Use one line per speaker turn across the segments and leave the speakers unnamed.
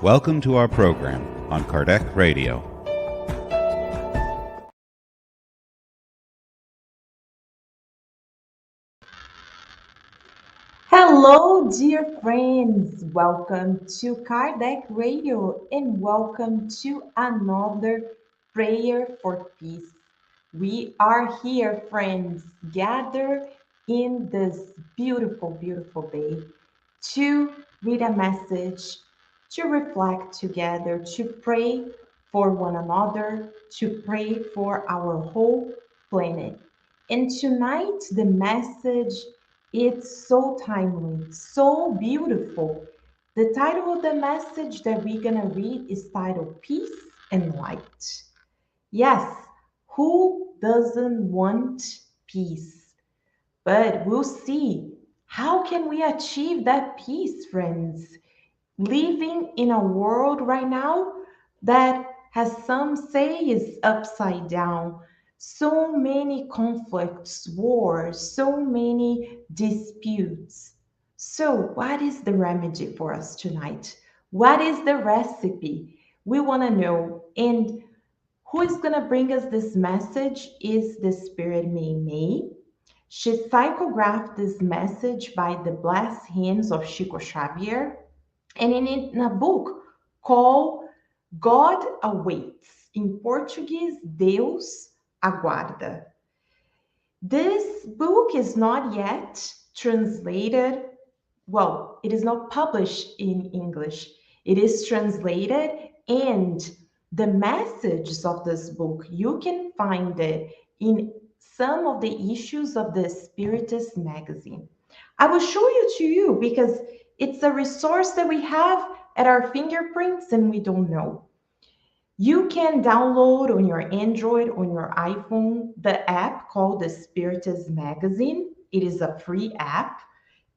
Welcome to our program on Kardec Radio.
Hello, dear friends. Welcome to Kardec Radio and welcome to another prayer for peace. We are here, friends, gathered in this beautiful, beautiful day to read a message, to reflect together, to pray for one another, to pray for our whole planet. And tonight, the message it's so timely, so beautiful. The title of the message that we're going to read is titled Peace and Light. Yes, who doesn't want peace? But we'll see. How can we achieve that peace, friends? Living in a world right now that has some say is upside down. So many conflicts, wars, so many disputes. So, what is the remedy for us tonight? What is the recipe? We want to know. And who is going to bring us this message is the Spirit Meimei. She psychographed this message by the blessed hands of Chico Xavier and in a book called God Awaits, in Portuguese, Deus Aguarda. This book is not yet translated, well, it is not published in English. It is translated, and the messages of this book, you can find it in some of the issues of the Spiritist magazine. I will show you to you because it's a resource that we have at our fingerprints and we don't know. You can download on your Android, on your iPhone, the app called the Spiritist Magazine. It is a free app,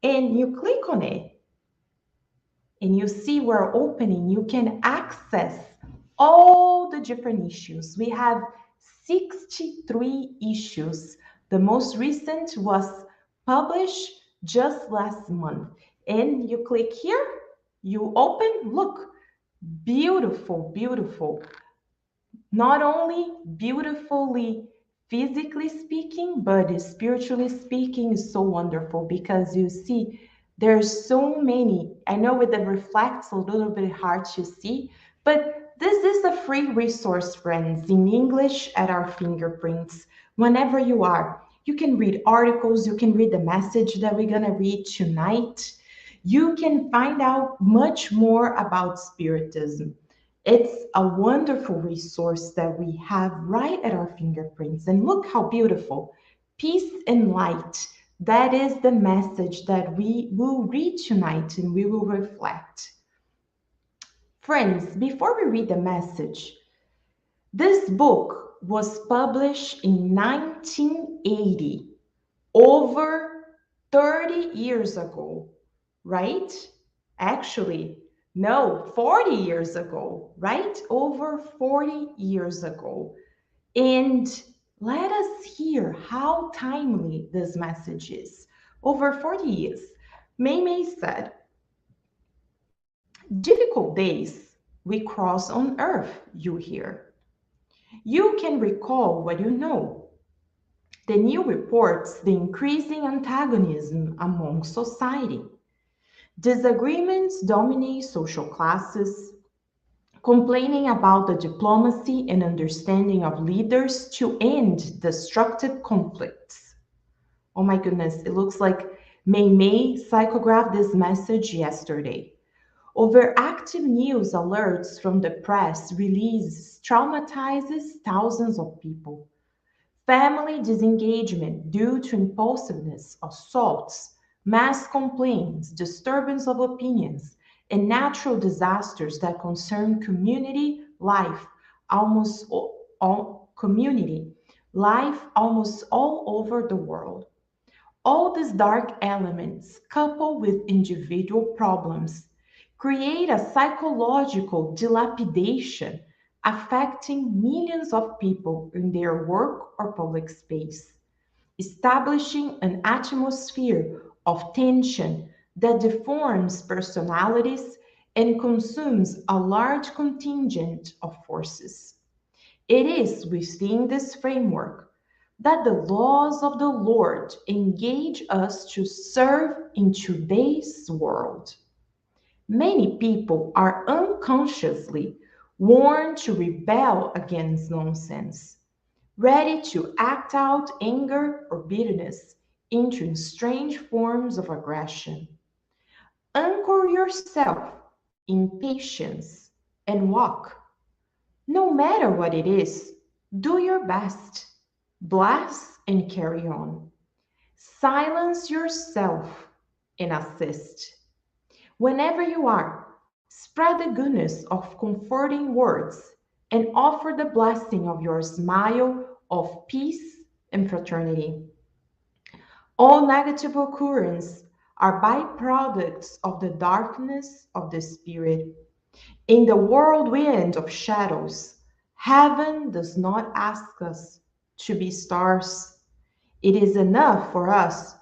and you click on it, and you see we're opening. You can access all the different issues. We have 63 issues. The most recent was published just last month. And you click here, you open, look, beautiful, beautiful. Not only beautifully physically speaking, but spiritually speaking is so wonderful because you see there's so many. I know with the reflects a little bit hard to see, but this is a free resource, friends, in English at our fingerprints. Whenever you are, you can read articles, you can read the message that we're gonna read tonight. You can find out much more about Spiritism. It's a wonderful resource that we have right at our fingerprints. And look how beautiful. Peace and light. That is the message that we will read tonight and we will reflect. Friends, before we read the message, this book was published in 1980, over 30 years ago, right? Actually, no, 40 years ago, right? Over 40 years ago. And let us hear how timely this message is. Over 40 years, Meimei said, difficult days we cross on earth, you hear. You can recall what you know. The new reports the increasing antagonism among society. Disagreements dominate social classes, complaining about the diplomacy and understanding of leaders to end destructive conflicts. Oh my goodness, it looks like Meimei psychographed this message yesterday. Overactive news alerts from the press release traumatizes thousands of people. Family disengagement due to impulsiveness, assaults, mass complaints, disturbance of opinions, and natural disasters that concern community life almost all over the world. All these dark elements, coupled with individual problems, create a psychological dilapidation affecting millions of people in their work or public space, establishing an atmosphere of tension that deforms personalities and consumes a large contingent of forces. It is within this framework that the laws of the Lord engage us to serve in today's world. Many people are unconsciously warned to rebel against nonsense, ready to act out anger or bitterness into strange forms of aggression. Anchor yourself in patience and walk. No matter what it is, do your best. Bless and carry on. Silence yourself and assist. Whenever you are, spread the goodness of comforting words and offer the blessing of your smile of peace and fraternity. All negative occurrences are byproducts of the darkness of the spirit. In the whirlwind of shadows, heaven does not ask us to be stars. It is enough for us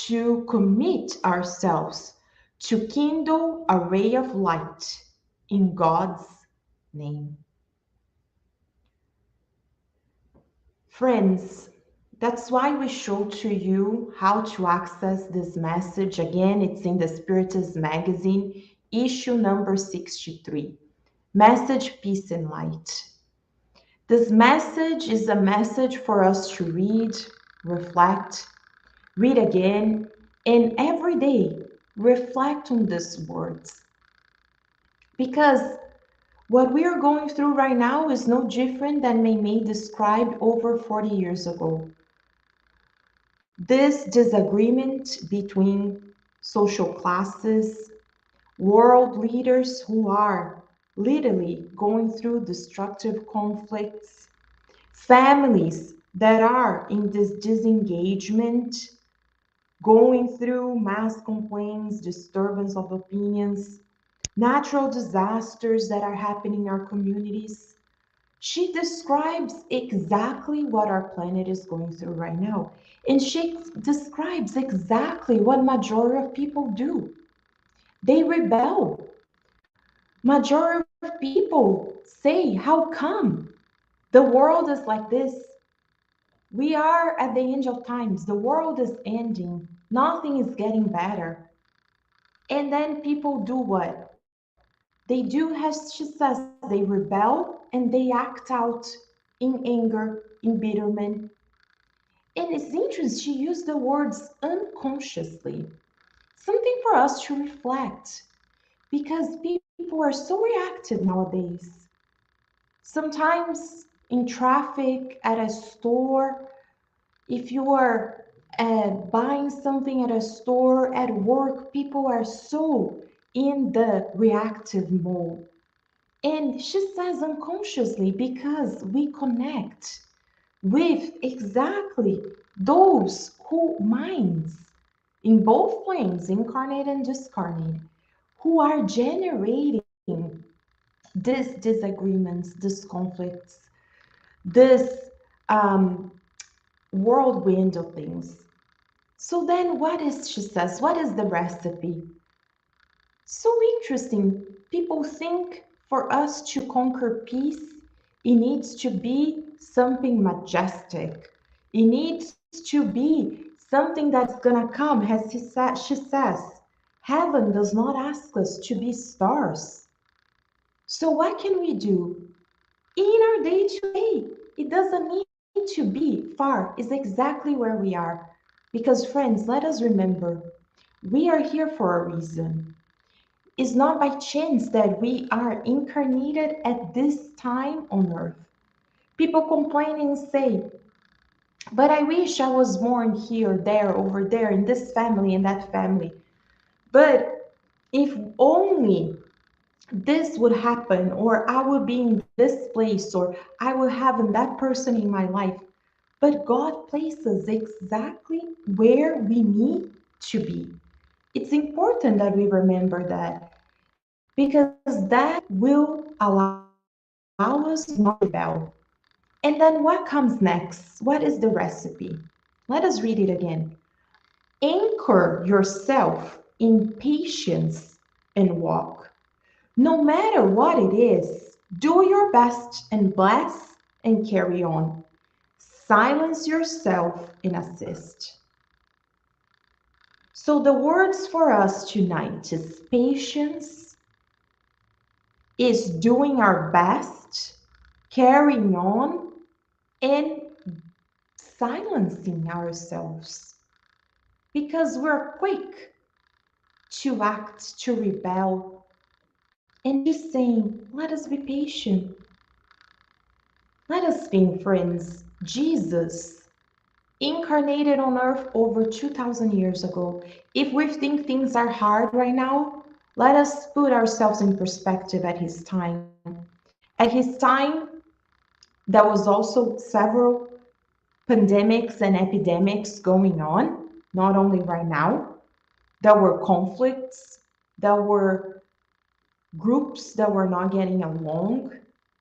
to commit ourselves to kindle a ray of light in God's name. Friends, that's why we show to you how to access this message. Again, it's in the Spiritist magazine, issue number 63. Message, peace, and light. This message is a message for us to read, reflect, read again, and every day reflect on these words. Because what we are going through right now is no different than Meimei described over 40 years ago. This disagreement between social classes, world leaders who are literally going through destructive conflicts, families that are in this disengagement, going through mass complaints, disturbance of opinions, natural disasters that are happening in our communities. She describes exactly what our planet is going through right now. And she describes exactly what majority of people do. They rebel. Majority of people say, how come? The world is like this. We are at the end of times. The world is ending. Nothing is getting better. And then people do what? They do, as she says, they rebel and they act out in anger, in bitterment. And it's interesting, she used the words unconsciously. Something for us to reflect because people are so reactive nowadays. Sometimes in traffic, at a store, if you are buying something at a store, at work, people are so in the reactive mode. And she says unconsciously because we connect with exactly those who minds in both planes, incarnate and discarnate, who are generating these disagreements, these conflicts, this um, whirlwind of things. So then what is, she says, what is the recipe? So interesting. People think for us to conquer peace, it needs to be something majestic. It needs to be something that's gonna come, as she says. Heaven does not ask us to be stars. So what can we do? In our day to day, it doesn't need to be far, it's exactly where we are. Because friends, let us remember, we are here for a reason. It's not by chance that we are incarnated at this time on earth. People complain and say, but I wish I was born here, there, over there, in this family, in that family. But if only this would happen, or I would be in this place, or I would have that person in my life. But God places exactly where we need to be. It's important that we remember that because that will allow us not to rebel. And then what comes next? What is the recipe? Let us read it again. Anchor yourself in patience and walk. No matter what it is, do your best and bless and carry on. Silence yourself and assist. So the words for us tonight is patience, is doing our best, carrying on, and silencing ourselves. Because we're quick to act, to rebel, and just saying, let us be patient. Let us be friends. Jesus incarnated on earth over 2000 years ago. If we think things are hard right now, let us put ourselves in perspective at his time. At his time, there was also several pandemics and epidemics going on, not only right now. There were conflicts, there were groups that were not getting along,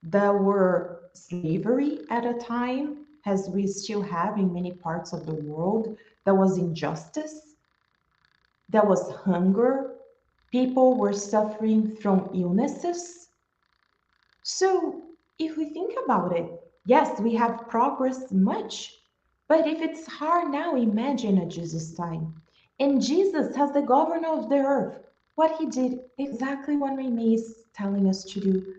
there were slavery at a time, as we still have in many parts of the world. There was injustice, there was hunger, people were suffering from illnesses. So, if we think about it, yes, we have progressed much, but if it's hard now, imagine at Jesus' time. And Jesus, as the governor of the earth, what he did exactly what Meimei is telling us to do.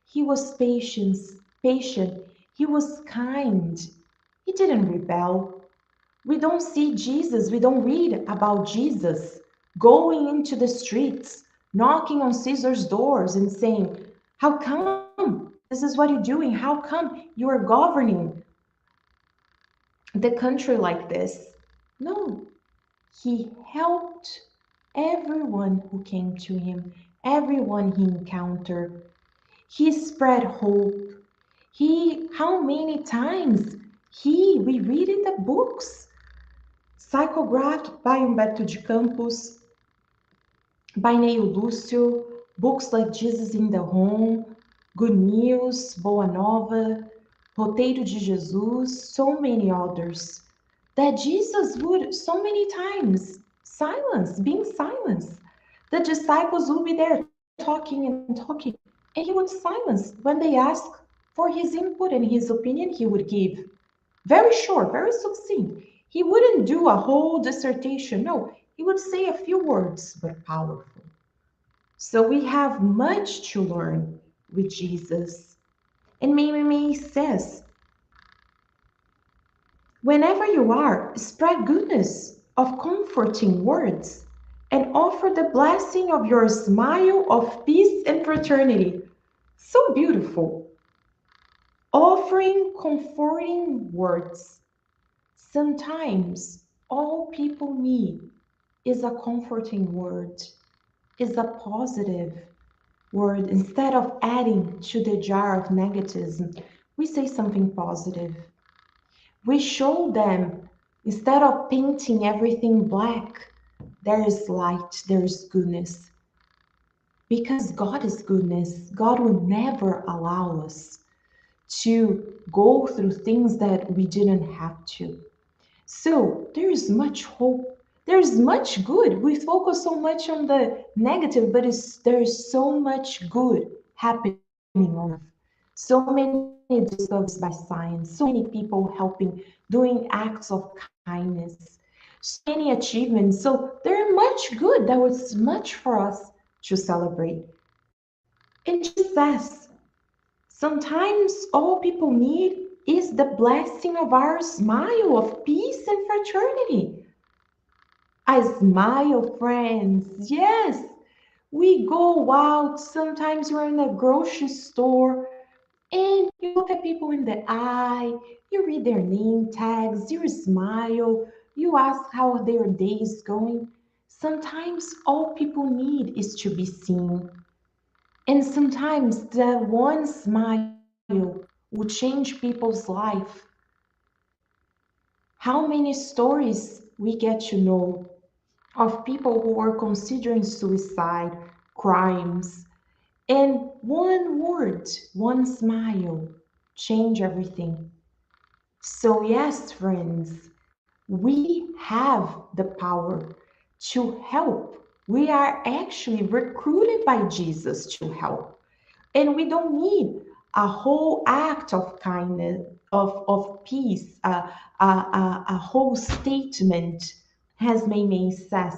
He was patient. He was kind. He didn't rebel. We don't see Jesus, we don't read about Jesus going into the streets, knocking on Caesar's doors and saying, how come? This is what you're doing. How come you are governing the country like this? No, he helped everyone who came to him, everyone he encountered. He spread hope. How many times we read in the books, psychographed by Humberto de Campos, by Neil Lúcio, books like Jesus in the Home, Good News, Boa Nova, Roteiro de Jesus, so many others, that Jesus would so many times being silenced. The disciples would be there talking and talking, and he would silence when they asked for his input and his opinion. He would give very short, very succinct. He wouldn't do a whole dissertation. No, he would say a few words, but powerful. So we have much to learn with Jesus. And Meimei says, whenever you are, spread goodness of comforting words and offer the blessing of your smile of peace and fraternity. So beautiful. Offering comforting words. Sometimes all people need is a comforting word, is a positive word. Instead of adding to the jar of negativism, we say something positive. We show them, instead of painting everything black, there is light, there is goodness. Because God is goodness, God will never allow us to go through things that we didn't have to. So there is much hope. There's much good. We focus so much on the negative, but there's so much good happening on earth. So many discoveries by science, so many people helping, doing acts of kindness, so many achievements. So there's much good. There was much for us to celebrate. And Jesus says, sometimes all people need is the blessing of our smile of peace and fraternity. I smile, friends. Yes, we go out. Sometimes we're in a grocery store and you look at people in the eye, you read their name tags, you smile, you ask how their day is going. Sometimes all people need is to be seen. And sometimes that one smile will change people's life. How many stories we get to know of people who are considering suicide, crimes, and one word, one smile, change everything. So, yes, friends, we have the power to help We are actually recruited by Jesus to help. And we don't need a whole act of kindness, of peace, a whole statement, as Meimei says.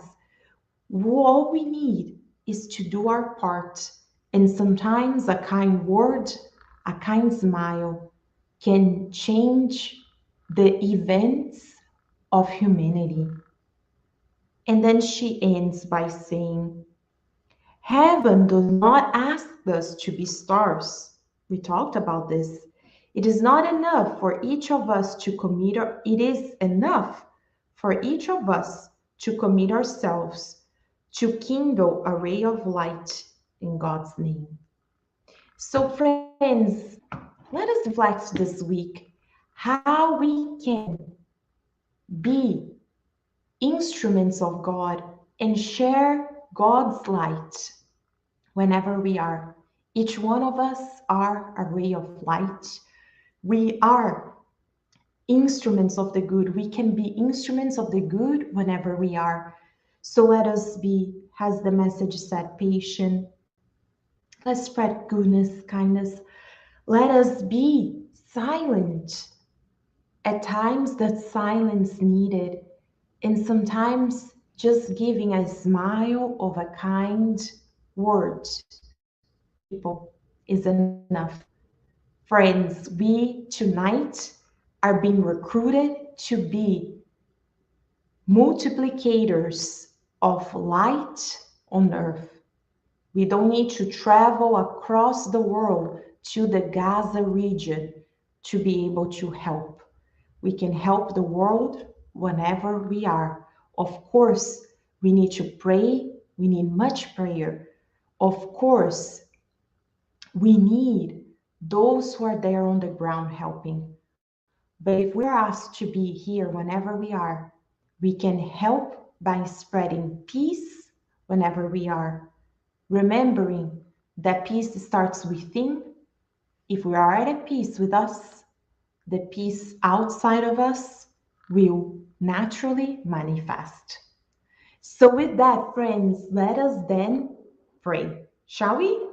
All we need is to do our part. And sometimes a kind word, a kind smile can change the events of humanity. And then she ends by saying, Heaven does not ask us to be stars. We talked about this. It is not enough for each of us to commit, it is enough for each of us to commit ourselves to kindle a ray of light in God's name. So, friends, let us reflect this week how we can be instruments of God and share God's light whenever we are. Each one of us are a ray of light. We are instruments of the good. We can be instruments of the good whenever we are. So let us be, as the message said, patient. Let's spread goodness, kindness. Let us be silent. At times, that silence needed, and sometimes just giving a smile of a kind word people is enough. Friends, we tonight are being recruited to be multiplicators of light on earth. We don't need to travel across the world to the Gaza region to be able to help. We can help the world whenever we are. Of course, we need to pray. We need much prayer. Of course, we need those who are there on the ground helping. But if we're asked to be here whenever we are, we can help by spreading peace whenever we are, remembering that peace starts within. If we are at peace with us, the peace outside of us will naturally manifest. So, with that, friends, let us then pray. Shall we?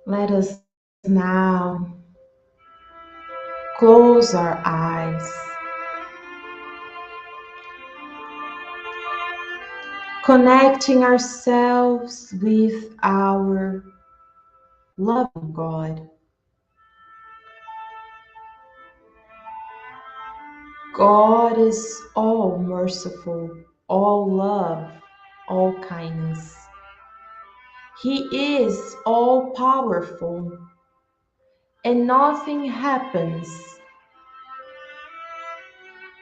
Let us now close our eyes, connecting ourselves with our loving God. God is all merciful, all love, all kindness. He is all powerful, and nothing happens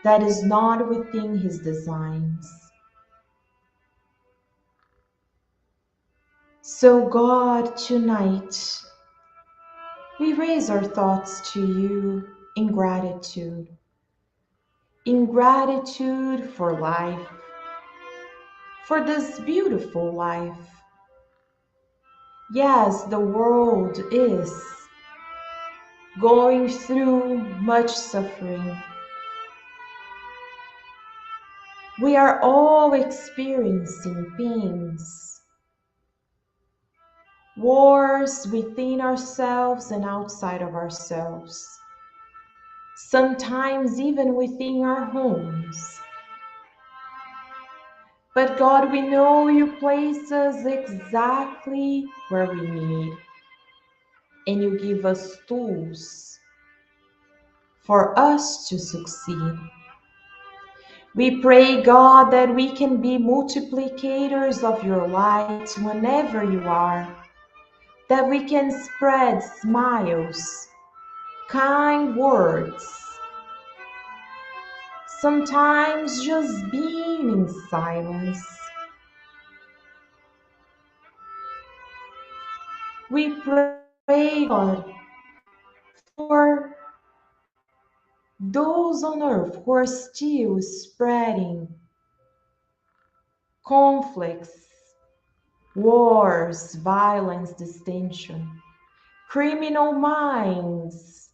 that is not within His designs. So, God, tonight, we raise our thoughts to you in gratitude for life, for this beautiful life. Yes, the world is going through much suffering. We are all experiencing pains, wars within ourselves and outside of ourselves, sometimes even within our homes. But God, we know you place us exactly where we need, and you give us tools for us to succeed. We pray, God, that we can be multiplicators of your light whenever you are, that we can spread smiles, kind words, sometimes just being in silence. We pray, God, for those on earth who are still spreading conflicts, wars, violence, distinction, criminal minds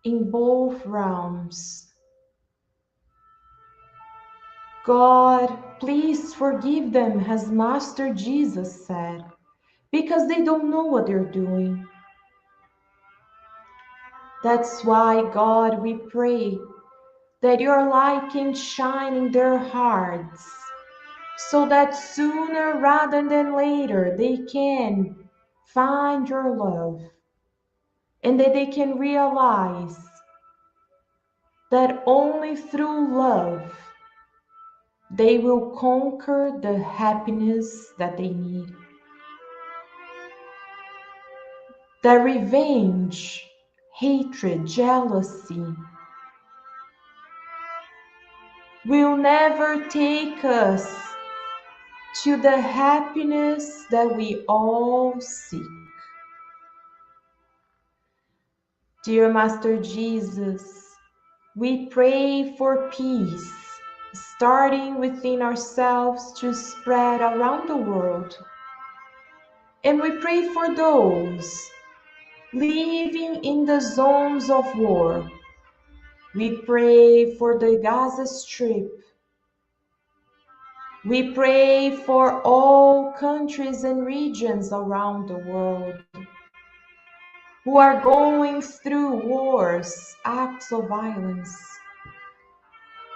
in both realms. God, please forgive them, as Master Jesus said, because they don't know what they're doing. That's why, God, we pray that your light can shine in their hearts, so that sooner rather than later they can find your love, and that they can realize that only through love they will conquer the happiness that they need. That revenge, hatred, jealousy will never take us to the happiness that we all seek. Dear Master Jesus, we pray for peace, starting within ourselves to spread around the world. And we pray for those living in the zones of war. We pray for the Gaza Strip. We pray for all countries and regions around the world who are going through wars, acts of violence.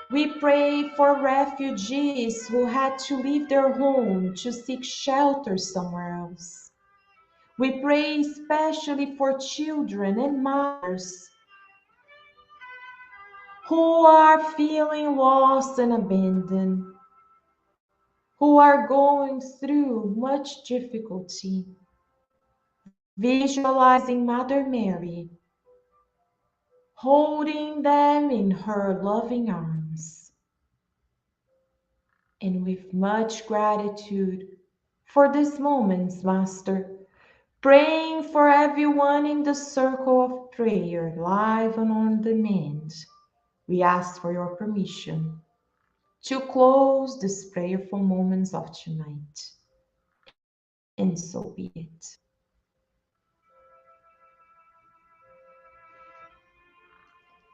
We pray for refugees who had to leave their home to seek shelter somewhere else. We pray especially for children and mothers who are feeling lost and abandoned, who are going through much difficulty, visualizing Mother Mary, holding them in her loving arms. And with much gratitude for these moments, Master, praying for everyone in the circle of prayer, live and on demand, we ask for your permission to close these prayerful moments of tonight. And so be it.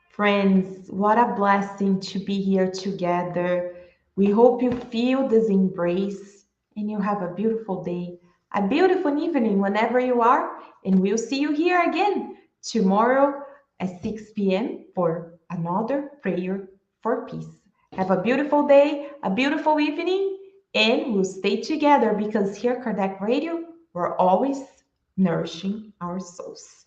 Friends, what a blessing to be here together. We hope you feel this embrace and you have a beautiful day, a beautiful evening whenever you are. And we'll see you here again tomorrow at 6 p.m. for another prayer for peace. Have a beautiful day, a beautiful evening, and we'll stay together because here at Kardec Radio, we're always nourishing our souls.